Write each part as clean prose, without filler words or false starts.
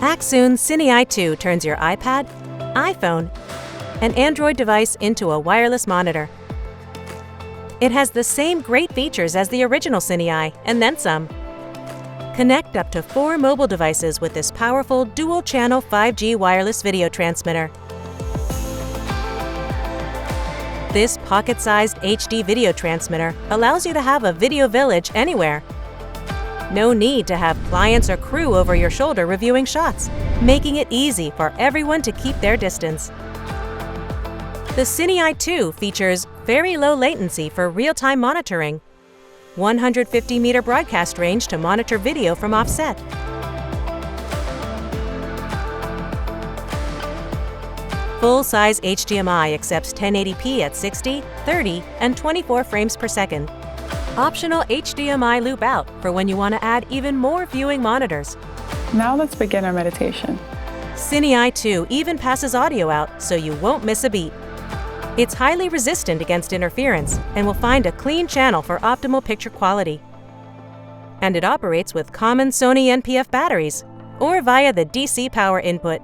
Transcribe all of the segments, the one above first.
Accsoon CineEye 2 turns your iPad, iPhone, and Android device into a wireless monitor. It has the same great features as the original CineEye, and then some. Connect up to 4 mobile devices with this powerful dual-channel 5G wireless video transmitter. This pocket-sized HD video transmitter allows you to have a video village anywhere. No need to have clients or crew over your shoulder reviewing shots, making it easy for everyone to keep their distance. The CineEye 2 features very low latency for real-time monitoring, 150-meter broadcast range to monitor video from offset, full-size HDMI accepts 1080p at 60, 30, and 24 frames per second. Optional HDMI loop out for when you want to add even more viewing monitors. Now let's begin our meditation. CineEye 2 even passes audio out so you won't miss a beat. It's highly resistant against interference and will find a clean channel for optimal picture quality. And it operates with common Sony NPF batteries or via the DC power input.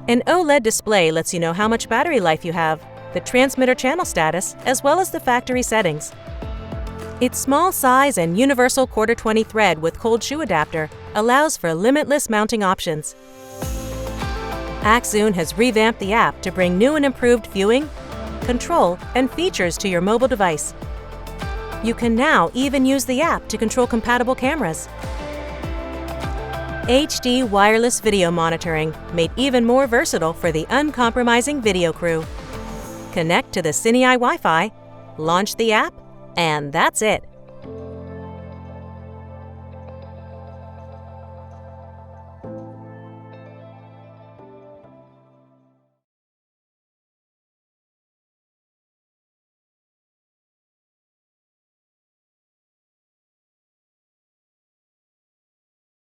An OLED display lets you know how much battery life you have, the transmitter channel status, as well as the factory settings. Its small size and universal 1/4-20 thread with cold shoe adapter allows for limitless mounting options. Accsoon has revamped the app to bring new and improved viewing, control, and features to your mobile device. You can now even use the app to control compatible cameras. HD wireless video monitoring made even more versatile for the uncompromising video crew. Connect to the CineEye Wi-Fi, launch the app, and that's it.